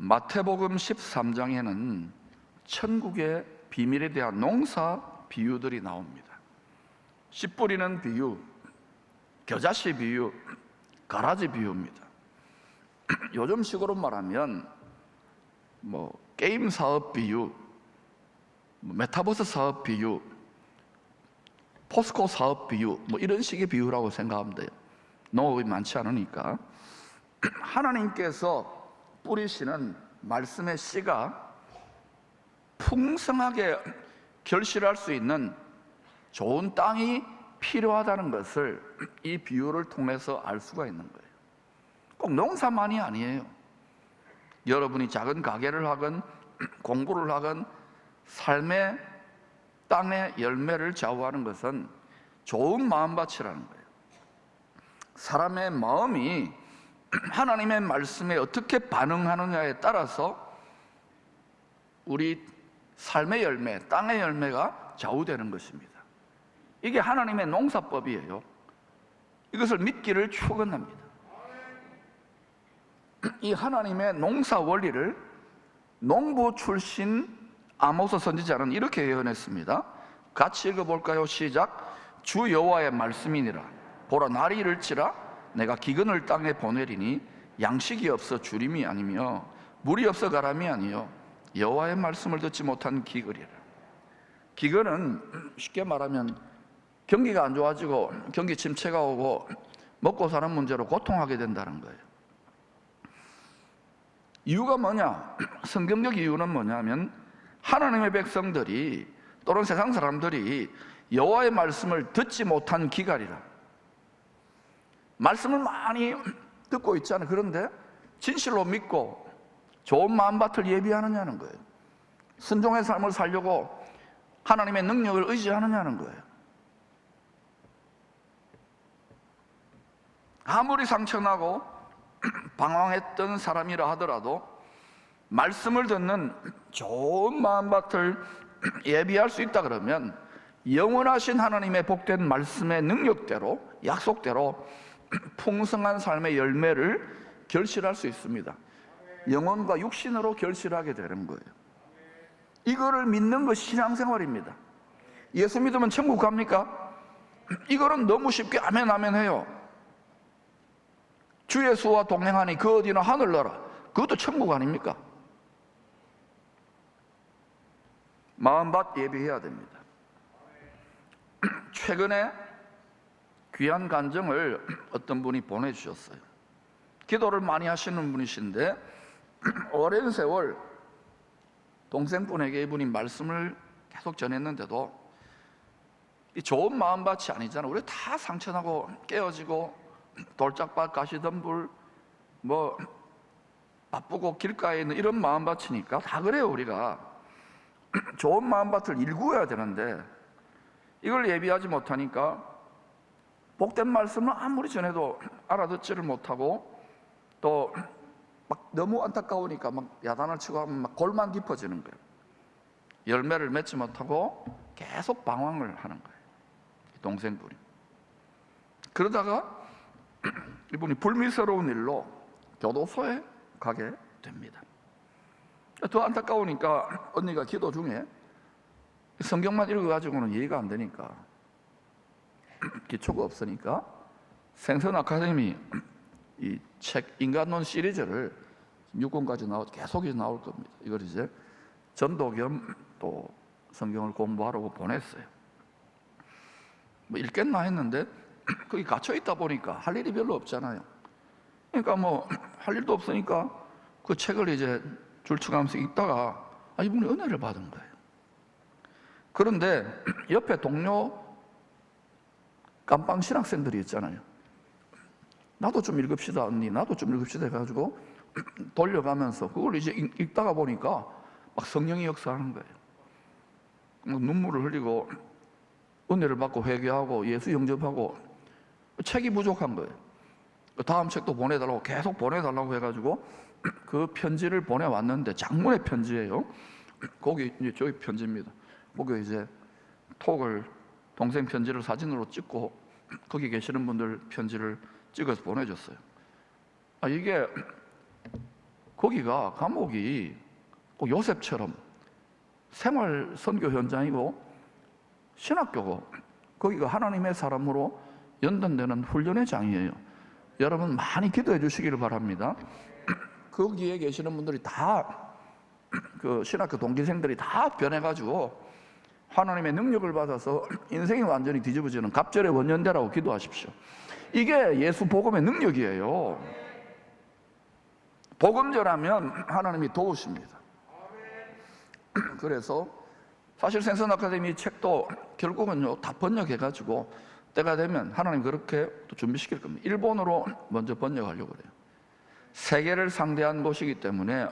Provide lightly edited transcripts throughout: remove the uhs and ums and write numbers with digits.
마태복음 13장에는 천국의 비밀에 대한 농사 비유들이 나옵니다. 씨 뿌리는 비유, 겨자씨 비유, 가라지 비유입니다. 요즘 식으로 말하면 게임 사업 비유, 메타버스 사업 비유, 포스코 사업 비유, 이런 식의 비유라고 생각하면 돼요. 농업이 많지 않으니까. 하나님께서 뿌리시는 말씀의 씨가 풍성하게 결실할 수 있는 좋은 땅이 필요하다는 것을 이 비유를 통해서 알 수가 있는 거예요. 꼭 농사만이 아니에요. 여러분이 작은 가게를 하건 공부를 하건 삶의 땅의 열매를 좌우하는 것은 좋은 마음밭이라는 거예요. 사람의 마음이 하나님의 말씀에 어떻게 반응하느냐에 따라서 우리 삶의 열매, 땅의 열매가 좌우되는 것입니다. 이게 하나님의 농사법이에요. 이것을 믿기를 축원합니다. 이 하나님의 농사 원리를 농부 출신 아모스 선지자는 이렇게 예언했습니다. 같이 읽어볼까요? 시작. 주 여호와의 말씀이니라. 보라, 날이 이를지라 내가 기근을 땅에 보내리니 양식이 없어 주림이 아니며 물이 없어 가람이 아니요 여호와의 말씀을 듣지 못한 기근이라. 기근은 쉽게 말하면 경기가 안 좋아지고 경기 침체가 오고 먹고 사는 문제로 고통하게 된다는 거예요. 이유가 뭐냐? 성경적 이유는 뭐냐면 하나님의 백성들이 또는 세상 사람들이 여호와의 말씀을 듣지 못한 기갈이라. 말씀을 많이 듣고 있잖아요. 그런데 진실로 믿고 좋은 마음밭을 예비하느냐는 거예요. 순종의 삶을 살려고 하나님의 능력을 의지하느냐는 거예요. 아무리 상처나고 방황했던 사람이라 하더라도 말씀을 듣는 좋은 마음밭을 예비할 수 있다 그러면 영원하신 하나님의 복된 말씀의 능력대로, 약속대로 풍성한 삶의 열매를 결실할 수 있습니다. 영혼과 육신으로 결실하게 되는 거예요. 이거를 믿는 것이 신앙생활입니다. 예수 믿으면 천국 갑니까? 이거는 너무 쉽게 아멘 아멘 해요. 주 예수와 동행하니 그 어디나 하늘나라, 그것도 천국 아닙니까? 마음밭 예비해야 됩니다. 최근에 귀한 간증을 어떤 분이 보내주셨어요. 기도를 많이 하시는 분이신데 오랜 세월 동생분에게 이분이 말씀을 계속 전했는데도 이 좋은 마음밭이 아니잖아요. 우리 다 상처나고 깨어지고 돌짝밭 가시덤불 바쁘고 길가에 있는 이런 마음밭이니까 다 그래요. 우리가 좋은 마음밭을 일구어야 되는데 이걸 예비하지 못하니까 복된 말씀을 아무리 전해도 알아듣지를 못하고 또 막 너무 안타까우니까 막 야단을 치고 하면 막 골만 깊어지는 거예요. 열매를 맺지 못하고 계속 방황을 하는 거예요. 동생분이. 그러다가 이분이 불미스러운 일로 교도소에 가게 됩니다. 더 안타까우니까 언니가 기도 중에 성경만 읽어가지고는 이해가 안 되니까 기초가 없으니까 생선 아카데미 이 책 인간론 시리즈를 6권까지 계속 나올 겁니다. 이걸 이제 전도 겸 또 성경을 공부하라고 보냈어요. 읽겠나 했는데 거기 갇혀 있다 보니까 할 일이 별로 없잖아요. 그러니까 할 일도 없으니까 그 책을 이제 줄쳐가면서 읽다가 이분이 은혜를 받은 거예요. 그런데 옆에 동료 깜빵 신학생들이 있잖아요. 나도 좀 읽읍시다 언니, 나도 좀 읽읍시다 해가지고 돌려가면서 그걸 이제 읽다가 보니까 막 성령이 역사하는 거예요. 눈물을 흘리고 은혜를 받고 회개하고 예수 영접하고 책이 부족한 거예요. 다음 책도 보내달라고 계속 보내달라고 해가지고 그 편지를 보내왔는데 장문의 편지예요. 거기 이제 저희 편지입니다. 거기 이제 톡을 동생 편지를 사진으로 찍고 거기 계시는 분들 편지를 찍어서 보내줬어요. 이게 거기가 감옥이 꼭 요셉처럼 생활 선교 현장이고 신학교고 거기가 하나님의 사람으로 연단되는 훈련의 장이에요. 여러분 많이 기도해 주시기를 바랍니다. 거기에 계시는 분들이 다 그 신학교 동기생들이 다 변해가지고 하나님의 능력을 받아서 인생이 완전히 뒤집어지는 갑절의 원년대라고 기도하십시오. 이게 예수 복음의 능력이에요. 복음 전하면 하나님이 도우십니다. 그래서 사실 생선 아카데미 책도 결국은요 다 번역해가지고 때가 되면 하나님 그렇게 또 준비시킬 겁니다. 일본어로 먼저 번역하려고 그래요. 세계를 상대한 곳이기 때문에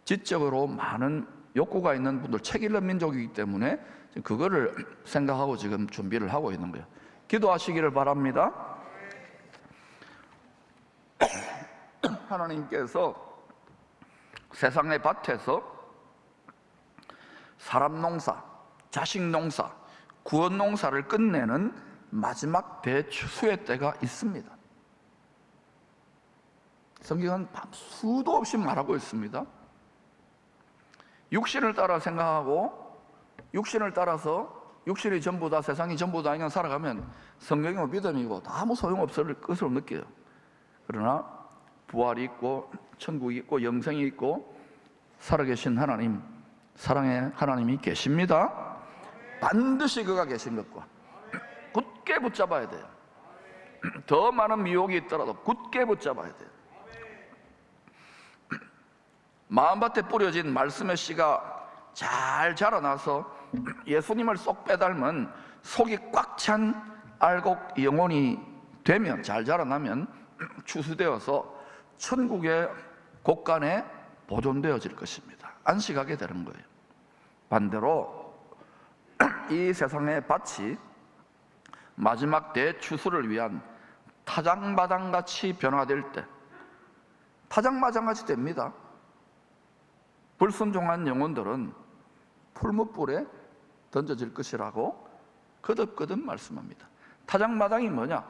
지적으로 많은 욕구가 있는 분들, 책 읽는 민족이기 때문에 그거를 생각하고 지금 준비를 하고 있는 거예요. 기도하시기를 바랍니다. 하나님께서 세상의 밭에서 사람 농사, 자식 농사, 구원 농사를 끝내는 마지막 대추수의 때가 있습니다. 성경은 수도 없이 말하고 있습니다. 육신을 따라 생각하고 육신을 따라서 육신이 전부다, 세상이 전부다 그냥 살아가면 성경이고 믿음이고 아무 소용없을 것으로 느껴요. 그러나 부활이 있고 천국이 있고 영생이 있고 살아계신 하나님, 사랑의 하나님이 계십니다. 반드시 그가 계신 것과 굳게 붙잡아야 돼요. 더 많은 미혹이 있더라도 굳게 붙잡아야 돼요. 마음밭에 뿌려진 말씀의 씨가 잘 자라나서 예수님을 쏙 빼닮은 속이 꽉 찬 알곡 영혼이 되면, 잘 자라나면 추수되어서 천국의 곳간에 보존되어질 것입니다. 안식하게 되는 거예요. 반대로 이 세상의 밭이 마지막 대추수를 위한 타작마당같이 변화될 때, 타작마당같이 됩니다. 불순종한 영혼들은 풀무불에 던져질 것이라고 거듭거듭 말씀합니다. 타작마당이 뭐냐?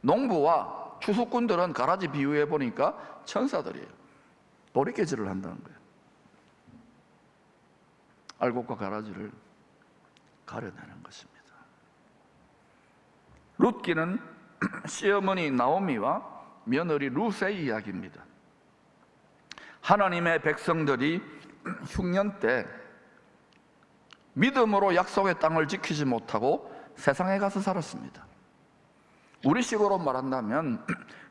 농부와 추수꾼들은 가라지 비유해 보니까 천사들이에요. 도리깨질을 한다는 거예요. 알곡과 가라지를 가려내는 것입니다. 룻기는 시어머니 나오미와 며느리 룻의 이야기입니다. 하나님의 백성들이 흉년 때 믿음으로 약속의 땅을 지키지 못하고 세상에 가서 살았습니다. 우리식으로 말한다면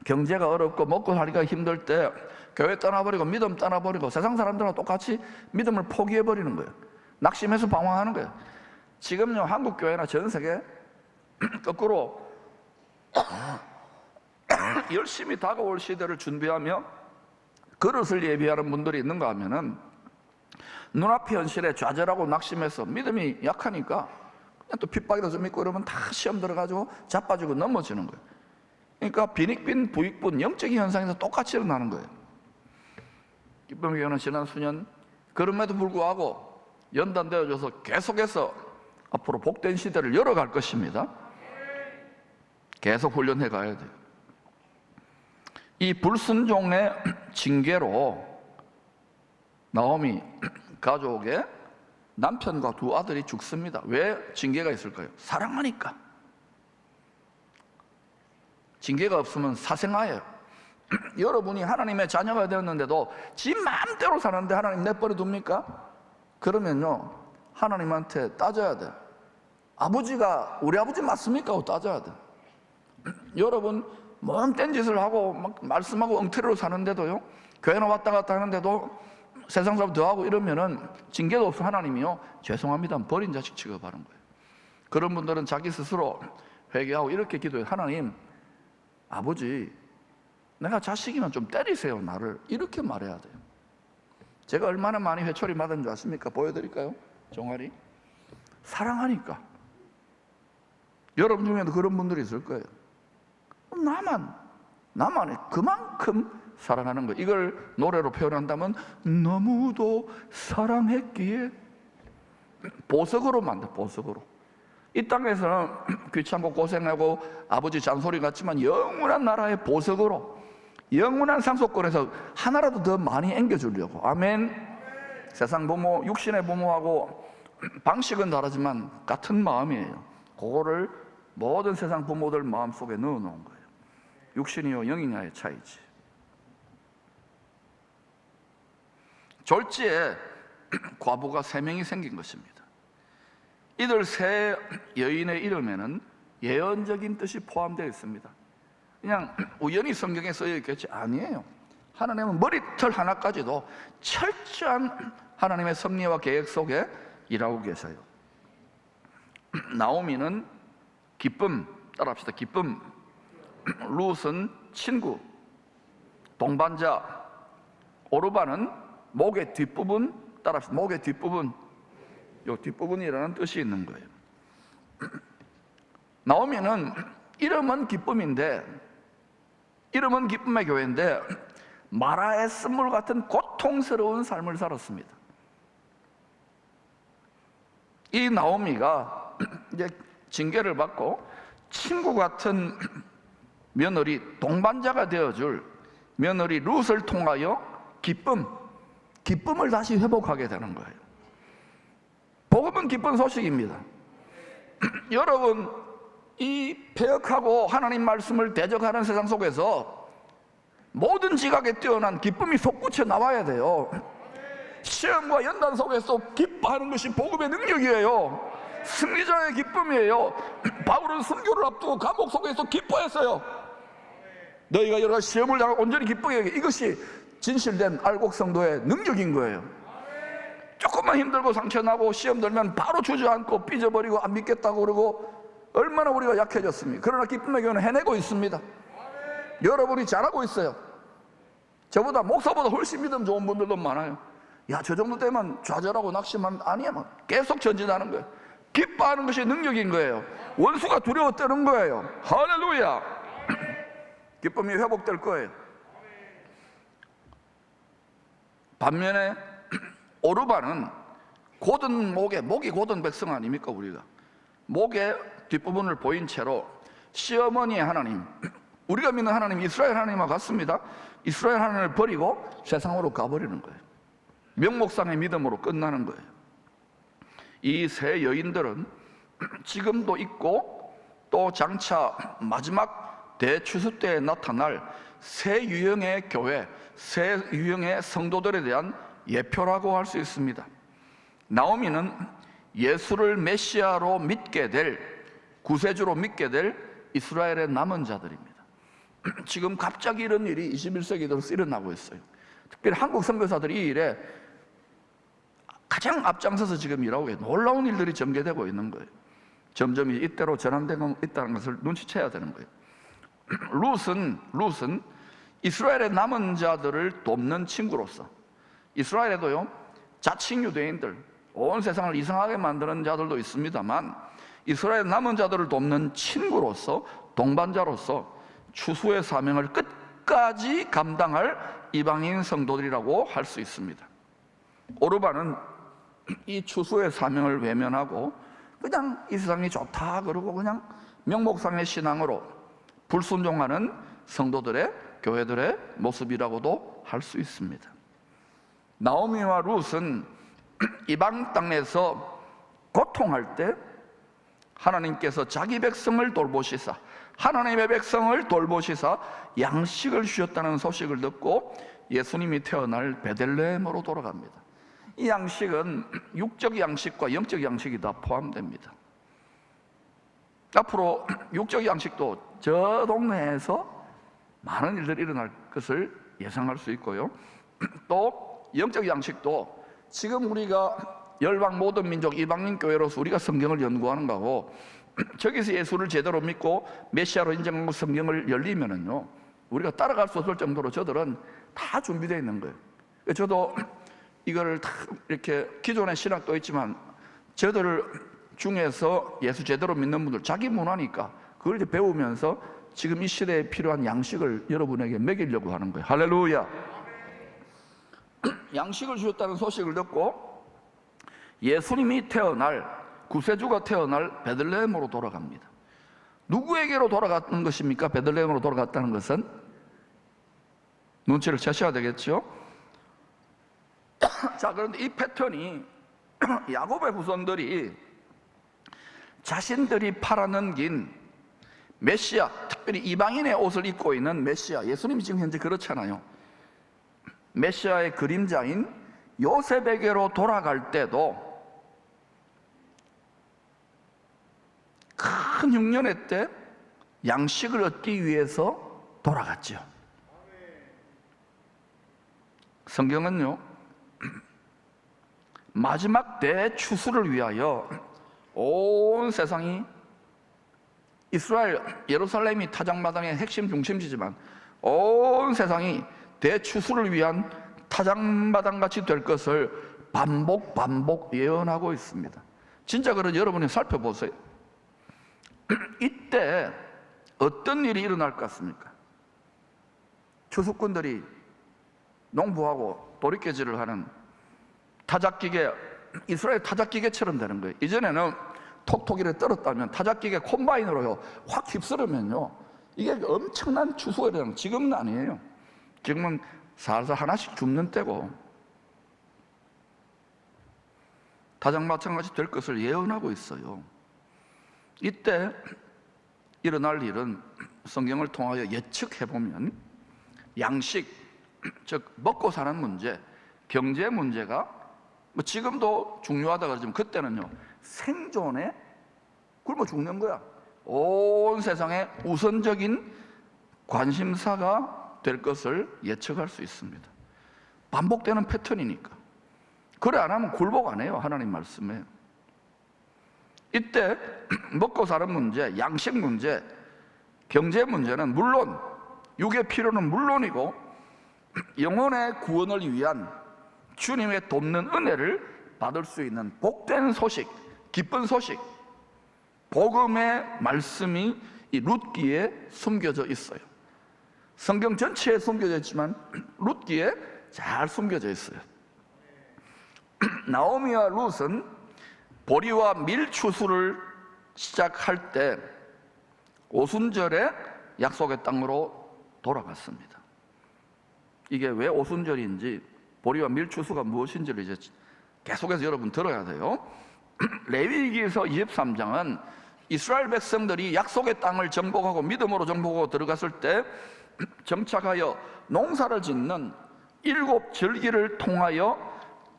경제가 어렵고 먹고 살기가 힘들 때 교회 떠나버리고 믿음 떠나버리고 세상 사람들과 똑같이 믿음을 포기해버리는 거예요. 낙심해서 방황하는 거예요. 지금요 한국 교회나 전 세계 거꾸로 열심히 다가올 시대를 준비하며 그릇을 예비하는 분들이 있는가 하면은 눈앞의 현실에 좌절하고 낙심해서 믿음이 약하니까 그냥 또 핍박이라도 좀 있고 이러면 다 시험 들어가지고 자빠지고 넘어지는 거예요. 그러니까 빈익빈 부익분 영적인 현상에서 똑같이 일어나는 거예요. 기쁨교회는 지난 수년 그럼에도 불구하고 연단되어져서 계속해서 앞으로 복된 시대를 열어갈 것입니다. 계속 훈련해 가야 돼요. 이 불순종의 징계로 나오미 가족의 남편과 두 아들이 죽습니다. 왜 징계가 있을까요? 사랑하니까. 징계가 없으면 사생아예요. 여러분이 하나님의 자녀가 되었는데도 지 마음대로 사는데 하나님 내버려 둡니까? 그러면요 하나님한테 따져야 돼. 아버지가 우리 아버지 맞습니까? 하고 따져야 돼. 여러분 뭔 딴짓을 하고 막 말씀하고 엉터리로 사는데도요, 교회는 왔다 갔다 하는데도 세상 사람 더 하고 이러면은 징계도 없어 하나님이요 죄송합니다 버린 자식 취급하는 거예요. 그런 분들은 자기 스스로 회개하고 이렇게 기도해요. 하나님, 아버지 내가 자식이면 좀 때리세요 나를, 이렇게 말해야 돼요. 제가 얼마나 많이 회초리 맞은 줄 아십니까? 보여드릴까요? 종아리. 사랑하니까. 여러분 중에도 그런 분들이 있을 거예요. 나만 그만큼 사랑하는 거. 이걸 노래로 표현한다면 너무도 사랑했기에, 보석으로 만든, 보석으로. 이 땅에서는 귀찮고 고생하고 아버지 잔소리 같지만 영원한 나라의 보석으로 영원한 상속권에서 하나라도 더 많이 앵겨주려고. 아멘. 세상 부모, 육신의 부모하고 방식은 다르지만 같은 마음이에요. 그거를 모든 세상 부모들 마음속에 넣어놓은 거예요. 육신이요 영이냐의 차이지. 졸지에 과부가 3명이 생긴 것입니다. 이들 세 여인의 이름에는 예언적인 뜻이 포함되어 있습니다. 그냥 우연히 성경에 쓰여 있겠지? 아니에요. 하나님은 머리털 하나까지도 철저한 하나님의 섭리와 계획 속에 일하고 계세요. 나오미는 기쁨, 따라합시다. 기쁨. 룻은 친구, 동반자. 오르바는 목의 뒷부분, 따라합시다. 목의 뒷부분. 이 뒷부분이라는 뜻이 있는 거예요. 나오미는 이름은 기쁨인데, 이름은 기쁨의 교회인데 마라의 쓴물 같은 고통스러운 삶을 살았습니다. 이 나오미가 이제 징계를 받고 친구 같은 며느리, 동반자가 되어줄 며느리 룻을 통하여 기쁨을 다시 회복하게 되는 거예요. 복음은 기쁜 소식입니다. 여러분, 이 폐역하고 하나님 말씀을 대적하는 세상 속에서 모든 지각에 뛰어난 기쁨이 솟구쳐 나와야 돼요. 시험과 연단 속에서 기뻐하는 것이 복음의 능력이에요. 승리자의 기쁨이에요. 바울은 순교를 앞두고 감옥 속에서 기뻐했어요. 너희가 여러 시험을 당하고 온전히 기쁘게, 이것이 진실된 알곡 성도의 능력인 거예요. 조금만 힘들고 상처나고 시험 들면 바로 주저앉고 삐져버리고 안 믿겠다고 그러고 얼마나 우리가 약해졌습니까? 그러나 기쁨의 교회는 해내고 있습니다. 여러분이 잘하고 있어요. 저보다 목사보다 훨씬 믿음 좋은 분들도 많아요. 야, 저 정도 되면 좌절하고 낙심하면 아니야. 계속 전진하는 거예요. 기뻐하는 것이 능력인 거예요. 원수가 두려워 떠는 거예요. 할렐루야. 기쁨이 회복될 거예요. 반면에 오르바는 곧은 목이 곧은 백성 아닙니까? 우리가 목의 뒷부분을 보인 채로 시어머니의 하나님, 우리가 믿는 하나님 이스라엘 하나님과 같습니다. 이스라엘 하나님을 버리고 세상으로 가버리는 거예요. 명목상의 믿음으로 끝나는 거예요. 이 세 여인들은 지금도 있고 또 장차 마지막 대추수 때에 나타날 새 유형의 교회, 새 유형의 성도들에 대한 예표라고 할 수 있습니다. 나오미는 예수를 메시아로 믿게 될, 구세주로 믿게 될 이스라엘의 남은 자들입니다. 지금 갑자기 이런 일이 21세기 들어서 일어나고 있어요. 특별히 한국 선교사들이 이 일에 가장 앞장서서 지금 일하고 있는 놀라운 일들이 전개되고 있는 거예요. 점점 이때로 전환되고 있다는 것을 눈치채야 되는 거예요. 룻은 이스라엘의 남은 자들을 돕는 친구로서, 이스라엘에도요 자칭 유대인들, 온 세상을 이상하게 만드는 자들도 있습니다만 이스라엘 남은 자들을 돕는 친구로서, 동반자로서 추수의 사명을 끝까지 감당할 이방인 성도들이라고 할 수 있습니다. 오르바는 이 추수의 사명을 외면하고 그냥 이 세상이 좋다 그러고 그냥 명목상의 신앙으로 불순종하는 성도들의, 교회들의 모습이라고도 할 수 있습니다. 나오미와 룻은 이방 땅에서 고통할 때 하나님께서 자기 백성을 돌보시사, 하나님의 백성을 돌보시사 양식을 주셨다는 소식을 듣고 예수님이 태어날 베들레헴으로 돌아갑니다. 이 양식은 육적 양식과 영적 양식이 다 포함됩니다. 앞으로 육적 양식도 저 동네에서 많은 일들이 일어날 것을 예상할 수 있고요. 또 영적 양식도 지금 우리가 열방 모든 민족 이방인 교회로서 우리가 성경을 연구하는 거고 저기서 예수를 제대로 믿고 메시아로 인정하고 성경을 열리면은요 우리가 따라갈 수 없을 정도로 저들은 다 준비되어 있는 거예요. 저도 이거를 다 이렇게 기존의 신학도 있지만 저들 중에서 예수 제대로 믿는 분들 자기 문화니까 그걸 이제 배우면서 지금 이 시대에 필요한 양식을 여러분에게 먹이려고 하는 거예요. 할렐루야. 양식을 주셨다는 소식을 듣고 예수님이 태어날, 구세주가 태어날 베들레헴으로 돌아갑니다. 누구에게로 돌아갔던 것입니까? 베들레헴으로 돌아갔다는 것은 눈치를 채셔야 되겠죠. 자, 그런데 이 패턴이 야곱의 후손들이 자신들이 팔아넘긴 메시아, 특별히 이방인의 옷을 입고 있는 메시아, 예수님이 지금 현재 그렇잖아요. 메시아의 그림자인 요셉에게로 돌아갈 때도 큰 흉년의 때 양식을 얻기 위해서 돌아갔죠. 성경은요, 마지막 대추수를 위하여 온 세상이, 이스라엘 예루살렘이 타작마당의 핵심 중심지지만 온 세상이 대추수를 위한 타작마당같이 될 것을 반복 예언하고 있습니다. 진짜 그런 여러분이 살펴보세요. 이때 어떤 일이 일어날 것 같습니까? 추수꾼들이 농부하고 도리깨질을 하는 타작기계, 이스라엘 타작기계처럼 되는 거예요. 이전에는 톡톡이를 떨었다면 타작기계 콤바인으로요 확 휩쓸으면요 이게 엄청난 추수가 일어나는, 지금은 아니에요. 지금은 살살 하나씩 줍는 때고, 타작 마찬가지 될 것을 예언하고 있어요. 이때 일어날 일은 성경을 통하여 예측해보면 양식, 즉 먹고 사는 문제, 경제 문제가 뭐 지금도 중요하다 그러지만 그때는요 생존에 굶어 죽는 거야. 온 세상의 우선적인 관심사가 될 것을 예측할 수 있습니다. 반복되는 패턴이니까. 그래 안 하면 굴복 안 해요, 하나님 말씀에. 이때 먹고 사는 문제, 양식 문제, 경제 문제는 물론, 육의 필요는 물론이고 영혼의 구원을 위한 주님의 돕는 은혜를 받을 수 있는 복된 소식, 기쁜 소식, 복음의 말씀이 이 룻기에 숨겨져 있어요. 성경 전체에 숨겨져 있지만 룻기에 잘 숨겨져 있어요. 나오미와 룻은 보리와 밀 추수를 시작할 때 오순절에 약속의 땅으로 돌아갔습니다. 이게 왜 오순절인지, 보리와 밀 추수가 무엇인지를 이제 계속해서 여러분 들어야 돼요. 레위기에서 23장은 이스라엘 백성들이 약속의 땅을 정복하고 믿음으로 정복하고 들어갔을 때 정착하여 농사를 짓는 7절기를 통하여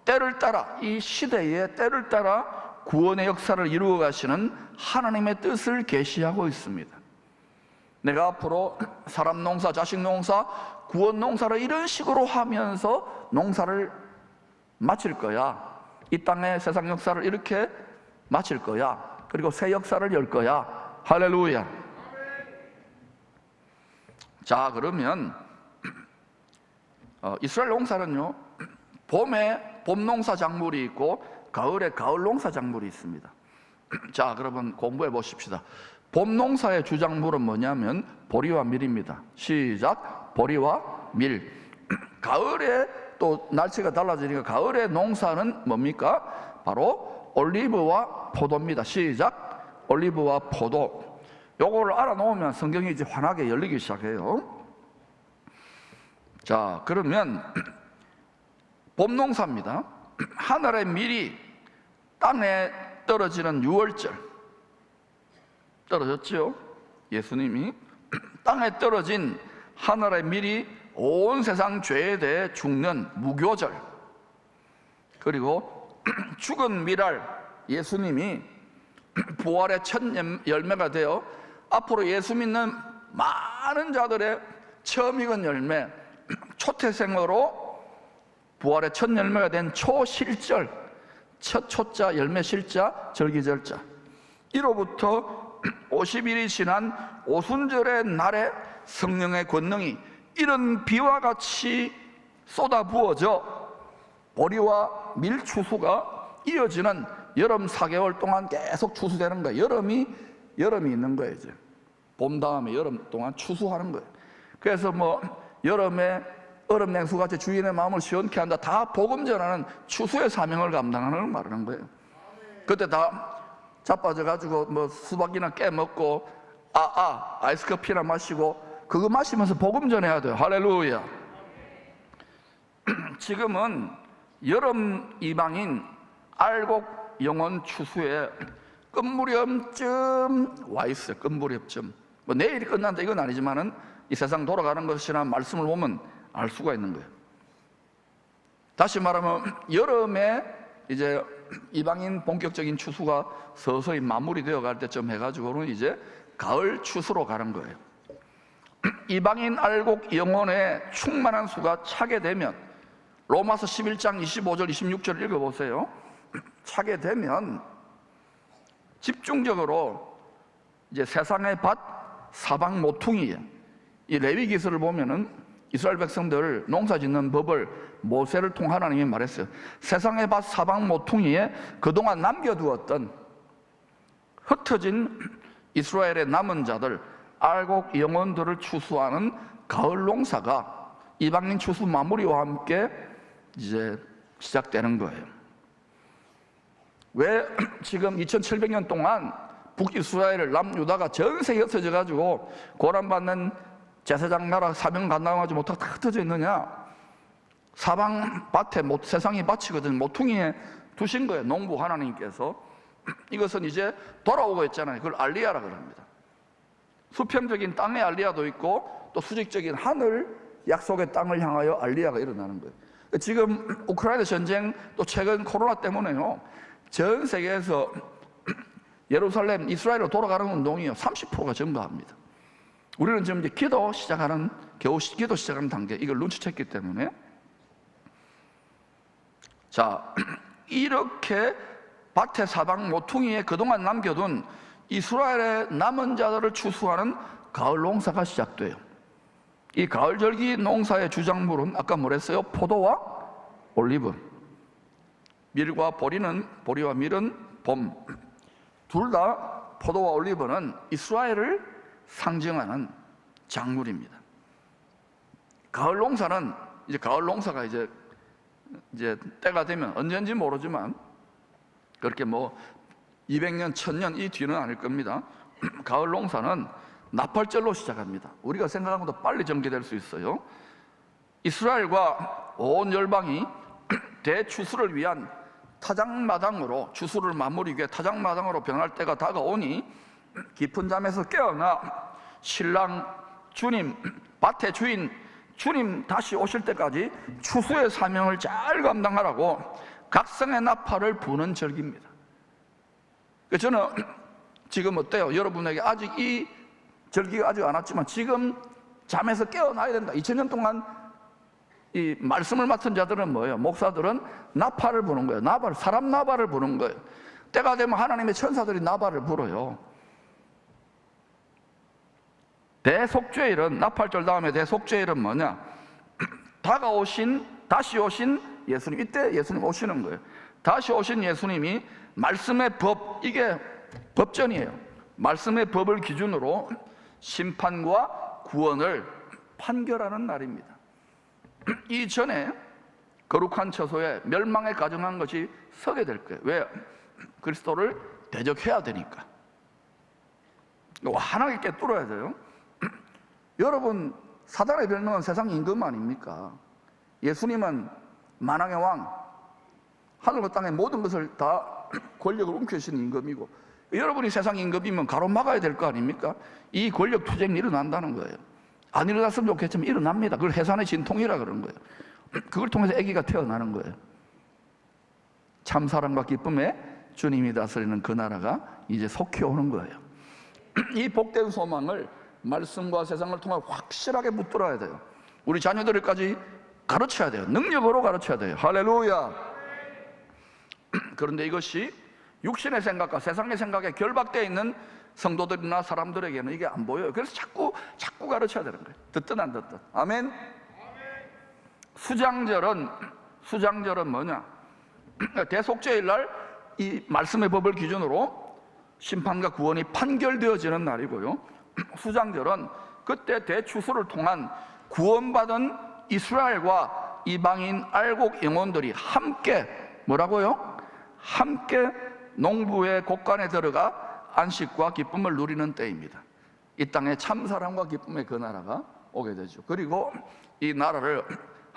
때를 따라, 이 시대의 때를 따라 구원의 역사를 이루어 가시는 하나님의 뜻을 계시하고 있습니다. 내가 앞으로 사람 농사, 자식 농사, 구원 농사를 이런 식으로 하면서 농사를 마칠 거야. 이 땅의 세상 역사를 이렇게 마칠 거야. 그리고 새 역사를 열 거야. 할렐루야. 자, 그러면 이스라엘 농사는요, 봄에 봄 농사 작물이 있고 가을에 가을 농사 작물이 있습니다. 자, 그러면 공부해 보십시다. 봄 농사의 주작물은 뭐냐면 보리와 밀입니다. 시작. 보리와 밀. 가을에 또 날씨가 달라지니까 가을의 농사는 뭡니까? 바로 올리브와 포도입니다. 시작. 올리브와 포도. 요거를 알아놓으면 성경이 이제 환하게 열리기 시작해요. 자, 그러면 봄 농사입니다. 하늘의 밀이 땅에 떨어지는 유월절, 떨어졌죠. 예수님이 땅에 떨어진 하늘의 밀이 온 세상 죄에 대해 죽는 무교절, 그리고 죽은 밀알 예수님이 부활의 첫 열매가 되어 앞으로 예수 믿는 많은 자들의 처음 익은 열매, 초태생으로 부활의 첫 열매가 된 초실절, 첫 초자, 열매 실자, 절기절자, 이로부터 50일이 지난 오순절의 날에 성령의 권능이 이런 비와 같이 쏟아 부어져 보리와 밀 추수가 이어지는 여름 4개월 동안 계속 추수되는 거예요. 여름이 있는 거예요. 이제 봄 다음에 여름 동안 추수하는 거예요. 그래서 뭐 여름에 얼음 냉수같이 주인의 마음을 시원케 한다, 다 복음 전하는 추수의 사명을 감당하는 걸 말하는 거예요. 그때 다 자빠져 가지고 뭐 수박이나 깨 먹고 아이스 커피나 마시고 그거 마시면서 복음 전해야 돼요. 할렐루야. 지금은 여름 이방인 알곡 영혼 추수에 끝무렵쯤 와 있어요. 끝무렵쯤. 뭐 내일이 끝난다 이건 아니지만은 이 세상 돌아가는 것이라는 말씀을 보면 알 수가 있는 거예요. 다시 말하면 여름에 이제 이방인 본격적인 추수가 서서히 마무리되어 갈 때쯤 해가지고는 이제 가을 추수로 가는 거예요. 이방인 알곡 영혼의 충만한 수가 차게 되면, 로마서 11장 25절 26절 읽어보세요. 차게 되면 집중적으로 이제 세상의 밭 사방 모퉁이에, 이 레위기서를 보면은 이스라엘 백성들 농사 짓는 법을 모세를 통해 하나님이 말했어요. 세상의 밭 사방 모퉁이에 그동안 남겨두었던 흩어진 이스라엘의 남은 자들, 알곡 영혼들을 추수하는 가을 농사가 이방인 추수 마무리와 함께 이제 시작되는 거예요. 왜 지금 2700년 동안 북이스라엘 남유다가 전 세계에 흩어져 가지고 고난받는 제사장 나라 사명 감당하지 못하고 다 흩어져 있느냐? 사방 밭에 세상이 밭이거든. 모퉁이에 두신 거예요. 농부 하나님께서. 이것은 이제 돌아오고 있잖아요. 그걸 알리야라 그럽니다. 수평적인 땅의 알리야도 있고 또 수직적인 하늘 약속의 땅을 향하여 알리야가 일어나는 거예요. 지금 우크라이나 전쟁, 또 최근 코로나 때문에요, 전 세계에서 예루살렘, 이스라엘로 돌아가는 운동이 30%가 증가합니다. 우리는 지금 이제 기도 시작하는 단계, 이걸 눈치챘기 때문에. 자, 이렇게 밭의 사방 모퉁이에 그동안 남겨둔 이스라엘의 남은 자들을 추수하는 가을 농사가 시작돼요. 이 가을절기 농사의 주작물은 아까 뭐랬어요? 포도와 올리브. 밀과 보리와 밀은 봄. 둘 다 포도와 올리브는 이스라엘을 상징하는 작물입니다. 가을 농사는 가을 농사가 이제 때가 되면 언제인지 모르지만 그렇게 뭐 200년, 1000년 이 뒤는 아닐 겁니다. 가을 농사는 나팔절로 시작합니다. 우리가 생각한 것보다 빨리 전개될 수 있어요. 이스라엘과 온 열방이 대추수를 위한 타작마당으로, 추수를 마무리 위해 타작마당으로 변할 때가 다가오니 깊은 잠에서 깨어나 신랑 주님, 밭의 주인 주님 다시 오실 때까지 추수의 사명을 잘 감당하라고 각성의 나팔을 부는 절기입니다. 저는 지금 어때요? 여러분에게 아직 이 절기가 아직 안 왔지만 지금 잠에서 깨어나야 된다. 2000년 동안 이 말씀을 맡은 자들은 뭐예요? 목사들은 나팔을 부는 거예요. 사람 나팔을 부는 거예요. 때가 되면 하나님의 천사들이 나팔을 불어요. 대속죄일은, 나팔절 다음에 대속죄일은 뭐냐? 다시 오신 예수님. 이때 예수님 오시는 거예요. 다시 오신 예수님이 말씀의 법, 이게 법전이에요. 말씀의 법을 기준으로 심판과 구원을 판결하는 날입니다. 이전에 거룩한 처소에 멸망에 가정한 것이 서게 될 거예요. 왜? 그리스도를 대적해야 되니까. 환하게 꿰뚫어야 돼요. 여러분, 사단의 별명은 세상 임금 아닙니까? 예수님은 만왕의 왕, 하늘과 땅의 모든 것을 다 권력을 움켜쥐는 임금이고, 여러분이 세상 임금이면 가로막아야 될 거 아닙니까? 이 권력 투쟁이 일어난다는 거예요. 안 일어났으면 좋겠지만 일어납니다. 그걸 해산의 진통이라 그런 거예요. 그걸 통해서 아기가 태어나는 거예요. 참사랑과 기쁨에 주님이 다스리는 그 나라가 이제 속히 오는 거예요. 이 복된 소망을 말씀과 세상을 통해 확실하게 붙들어야 돼요. 우리 자녀들까지 가르쳐야 돼요. 능력으로 가르쳐야 돼요. 할렐루야. 그런데 이것이 육신의 생각과 세상의 생각에 결박되어 있는 성도들이나 사람들에게는 이게 안 보여요. 그래서 자꾸 가르쳐야 되는 거예요. 듣든 안 듣든. 아멘. 수장절은 뭐냐? 대속죄일 날 이 말씀의 법을 기준으로 심판과 구원이 판결되어지는 날이고요. 수장절은 그때 대추수를 통한 구원받은 이스라엘과 이방인 알곡 영혼들이 함께 뭐라고요? 함께 농부의 곡간에 들어가 안식과 기쁨을 누리는 때입니다. 이 땅에 참사랑과 기쁨의 그 나라가 오게 되죠. 그리고 이 나라를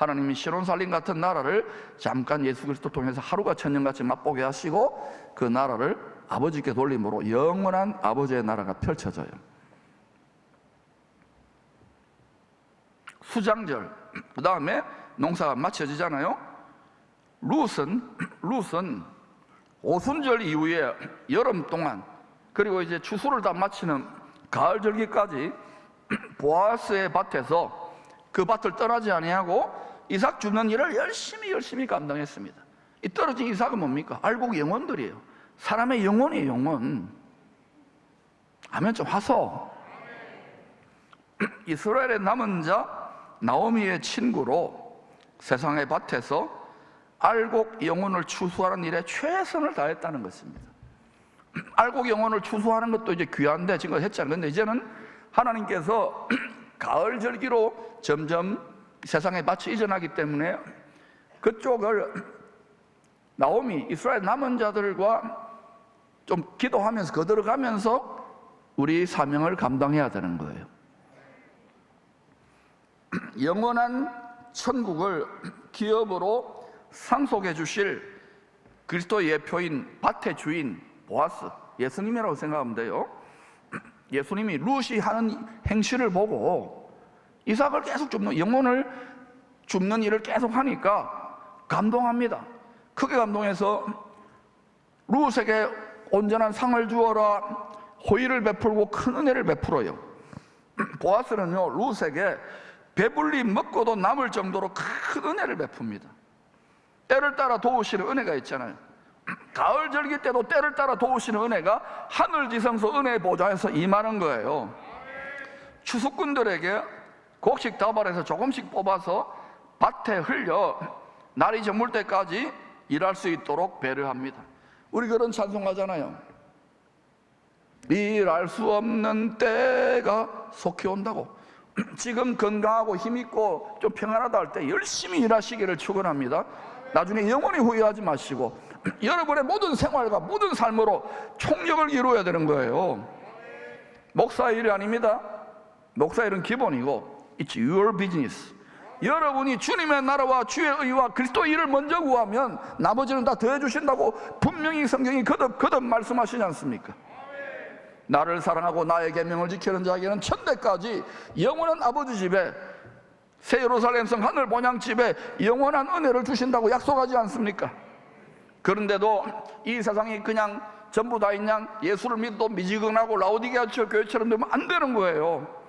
하나님이 시론살림 같은 나라를 잠깐 예수 그리스도 통해서 하루가 천년같이 맛보게 하시고 그 나라를 아버지께 돌림으로 영원한 아버지의 나라가 펼쳐져요. 수장절, 그 다음에 농사가 마쳐지잖아요. 룻은 오순절 이후에 여름 동안, 그리고 이제 추수를 다 마치는 가을 절기까지 보아스의 밭에서 그 밭을 떠나지 아니하고 이삭 줍는 일을 열심히 감당했습니다. 이 떨어진 이삭은 뭡니까? 알곡 영혼들이에요. 사람의 영혼이에요, 영혼. 아멘 좀 하소. 이스라엘의 남은 자 나오미의 친구로 세상의 밭에서 알곡 영혼을 추수하는 일에 최선을 다했다는 것입니다. 알곡 영혼을 추수하는 것도 이제 귀한데 지금 했잖아요. 근데 이제는 하나님께서 가을 절기로 점점 세상의 밭이 이전하기 때문에 그쪽을 나오미 이스라엘 남은 자들과 좀 기도하면서 거들어가면서 우리 사명을 감당해야 되는 거예요. 영원한 천국을 기업으로 상속해 주실 그리스도 예표인 밭의 주인 보아스, 예수님이라고 생각하면 돼요. 예수님이 룻이 하는 행실을 보고 이삭을 계속 줍는, 영혼을 줍는 일을 계속 하니까 감동합니다. 크게 감동해서 룻에게 온전한 상을 주어라, 호의를 베풀고 큰 은혜를 베풀어요. 보아스는요, 룻에게 배불리 먹고도 남을 정도로 큰 은혜를 베풉니다. 때를 따라 도우시는 은혜가 있잖아요. 가을 절기 때도 때를 따라 도우시는 은혜가 하늘지성소 은혜의 보좌에서 임하는 거예요. 추수꾼들에게 곡식 다발에서 조금씩 뽑아서 밭에 흘려 날이 저물 때까지 일할 수 있도록 배려합니다. 우리 그런 찬송하잖아요. 일할 수 없는 때가 속히 온다고. 지금 건강하고 힘있고 좀 평안하다 할 때 열심히 일하시기를 축원합니다. 나중에 영원히 후회하지 마시고 여러분의 모든 생활과 모든 삶으로 총력을 이루어야 되는 거예요. 목사 일이 아닙니다. 목사 일은 기본이고 It's your business. 여러분이 주님의 나라와 주의 의와 그리스도의 일을 먼저 구하면 나머지는 다 더해 주신다고 분명히 성경이 거듭 말씀하시지 않습니까? 나를 사랑하고 나의 계명을 지키는 자에게는 천대까지 영원한 아버지 집에, 새 예루살렘성 하늘 본향집에 영원한 은혜를 주신다고 약속하지 않습니까? 그런데도 이 세상이 그냥 전부 다인 양 예수를 믿어도 미지근하고 라오디게아 교회처럼 되면 안 되는 거예요.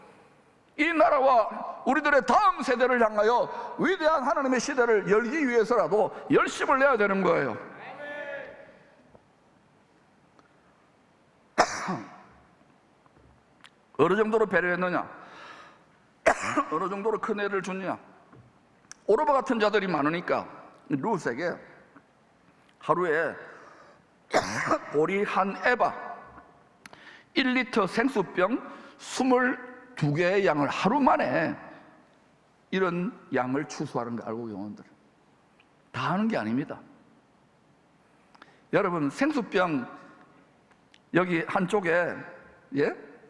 이 나라와 우리들의 다음 세대를 향하여 위대한 하나님의 시대를 열기 위해서라도 열심을 내야 되는 거예요. 어느 정도로 배려했느냐? 어느 정도로 큰 애를 줬냐? 오르바 같은 자들이 많으니까 룻에게 하루에 보리 한 에바 1리터 생수병 22개의 양을 하루 만에 이런 양을 추수하는 거 알고 영혼들 다 하는 게 아닙니다. 여러분 생수병 여기 한쪽에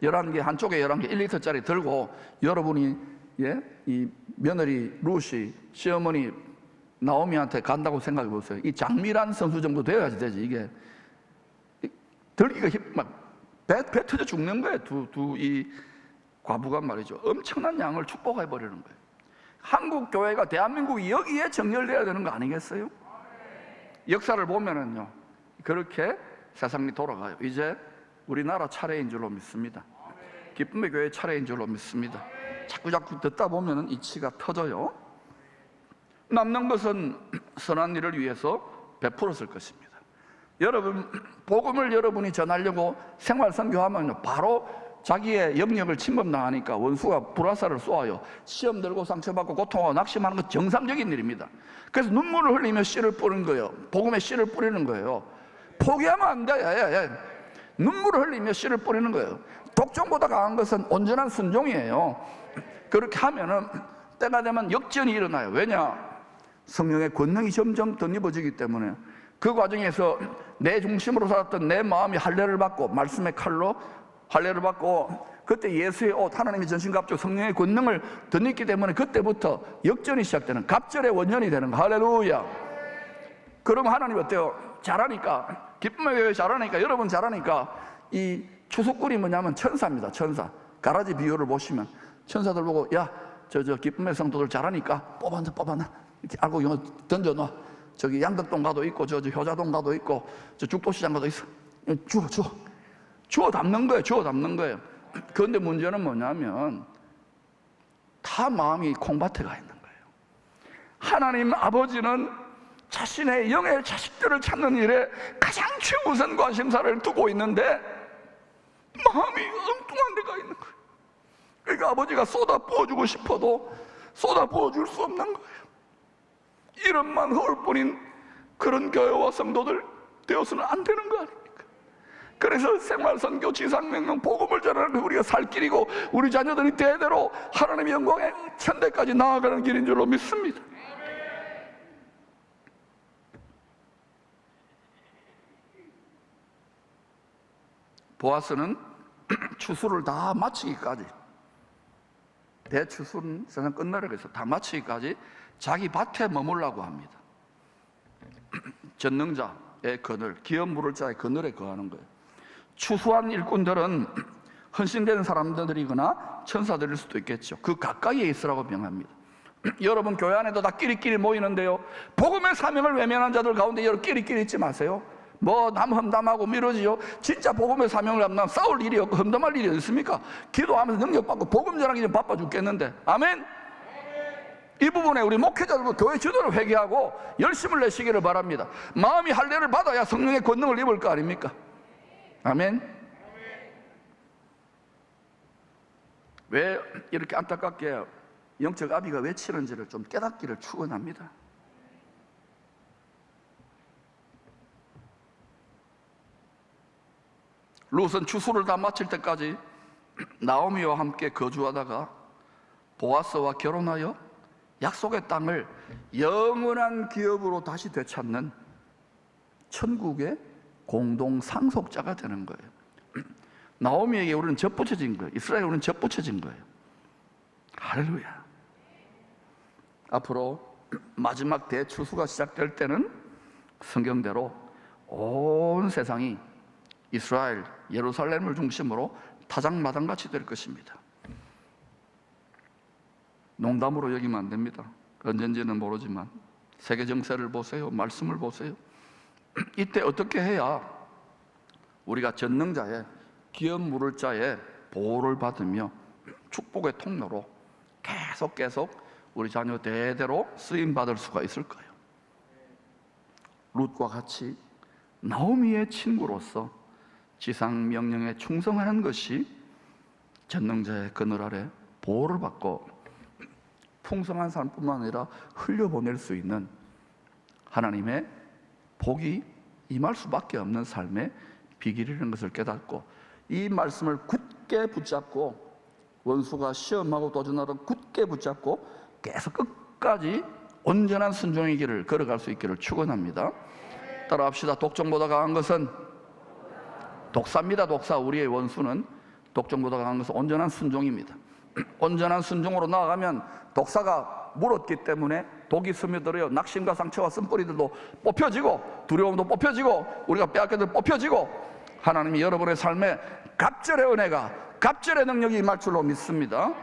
11개, 한쪽에 11개 1리터짜리 들고 여러분이 이 며느리 룻이 시어머니 나오미한테 간다고 생각해 보세요. 이 장미란 선수 정도 되어야지 되지. 이게 들기가 배 터져 죽는 거예요. 이 과부가 말이죠. 엄청난 양을 축복해 버리는 거예요. 한국 교회가 대한민국이 여기에 정렬돼야 되는 거 아니겠어요? 역사를 보면은요 그렇게 세상이 돌아가요. 이제 우리나라 차례인 줄로 믿습니다. 기쁨의 교회 차례인 줄로 믿습니다. 자꾸 듣다 보면은 이치가 터져요. 남는 것은 선한 일을 위해서 베풀었을 것입니다. 여러분 복음을 여러분이 전하려고 생활 선교하면요 바로 자기의 영역을 침범당하니까 원수가 불화살을 쏘아요. 시험 들고 상처받고 고통하고 낙심하는 것 정상적인 일입니다. 그래서 눈물을 흘리며 씨를 뿌리는 거예요. 복음의 씨를 뿌리는 거예요. 포기하면 안 돼. 눈물을 흘리며 씨를 뿌리는 거예요. 독종보다 강한 것은 온전한 순종이에요. 그렇게 하면은 때가 되면 역전이 일어나요. 왜냐? 성령의 권능이 점점 덧입어지기 때문에 그 과정에서 내 중심으로 살았던 내 마음이 할례를 받고 말씀의 칼로 할례를 받고 그때 예수의 옷, 하나님의 전신갑주 성령의 권능을 덧입기 때문에 그때부터 역전이 시작되는, 갑절의 원년이 되는 거. 할렐루야. 그럼 하나님 어때요? 잘하니까, 기쁨의 교회 잘하니까, 여러분 잘하니까 이 추수꾼이 뭐냐면 천사입니다. 천사. 가라지 비유를 보시면 천사들 보고, 야, 저 기쁨의 성도들 잘하니까 뽑아놔 이렇게 알고 이거 던져놔. 저기 양덕동 가도 있고, 저 효자동 가도 있고, 저 죽도시장 가도 있어. 주워 담는 거예요. 주워 담는 거예요. 그런데 문제는 뭐냐면 다 마음이 콩밭에 가 있는 거예요. 하나님 아버지는 자신의 영의 자식들을 찾는 일에 가장 최우선 관심사를 두고 있는데 마음이 엉뚱한 데 가 있는 거예요. 그러니까 아버지가 쏟아 부어주고 싶어도 쏟아 부어줄 수 없는 거예요. 이름만 허울 뿐인 그런 교회와 성도들 되어서는 안 되는 거 아닙니까? 그래서 생활선교, 지상명령, 복음을 전하는 우리가 살 길이고 우리 자녀들이 대대로 하나님의 영광의 천대까지 나아가는 길인 줄로 믿습니다. 보아스는 추수를 다 마치기까지, 대추수는 세상 끝나라고 해서 다 마치기까지 자기 밭에 머물라고 합니다. 전능자의 그늘, 기업 물을 자의 그늘에 거하는 거예요. 추수한 일꾼들은 헌신되는 사람들이거나 천사들일 수도 있겠죠. 그 가까이에 있으라고 명합니다. 여러분 교회 안에도 다 끼리끼리 모이는데요, 복음의 사명을 외면한 자들 가운데 여러분 끼리끼리 있지 마세요. 뭐 남 험담하고 미루지요. 진짜 복음의 사명을 하면 싸울 일이 없고 험담할 일이 있습니까? 기도하면서 능력받고 복음 전하기 좀 바빠 죽겠는데. 아멘. 이 부분에 우리 목회자들도 교회 지도를 회개하고 열심을 내시기를 바랍니다. 마음이 할례를 받아야 성령의 권능을 입을 거 아닙니까? 아멘. 왜 이렇게 안타깝게 영적 아비가 외치는지를 좀 깨닫기를 축원합니다. 룻은 추수를 다 마칠 때까지 나오미와 함께 거주하다가 보아스와 결혼하여 약속의 땅을 영원한 기업으로 다시 되찾는 천국의 공동 상속자가 되는 거예요. 나오미에게 우리는 젖붙여진 거예요. 이스라엘에 우리는 젖붙여진 거예요. 할렐루야. 앞으로 마지막 대추수가 시작될 때는 성경대로 온 세상이 이스라엘, 예루살렘을 중심으로 타작마당같이 될 것입니다. 농담으로 여기면 안 됩니다. 언젠지는 모르지만 세계 정세를 보세요. 말씀을 보세요. 이때 어떻게 해야 우리가 전능자의, 기업 물을 자의 보호를 받으며 축복의 통로로 계속 우리 자녀 대대로 쓰임받을 수가 있을까요? 룻과 같이 나오미의 친구로서 지상 명령에 충성하는 것이 전능자의 그늘 아래 보호를 받고 풍성한 삶뿐만 아니라 흘려보낼 수 있는 하나님의 복이 임할 수밖에 없는 삶의 비결이라는 것을 깨닫고 이 말씀을 굳게 붙잡고 원수가 시험하고 도전하던 굳게 붙잡고 계속 끝까지 온전한 순종의 길을 걸어갈 수 있기를 축원합니다. 따라합시다. 독점보다 강한 것은 독사입니다. 독사. 우리의 원수는 독점보다 강한 것은 온전한 순종입니다. 온전한 순종으로 나아가면 독사가 물었기 때문에 독이 스며들어요. 낙심과 상처와 쓴뿌리들도 뽑혀지고 두려움도 뽑혀지고 우리가 빼앗겨들 뽑혀지고 하나님이 여러분의 삶에 갑절의 은혜가, 갑절의 능력이 임할 줄로 믿습니다.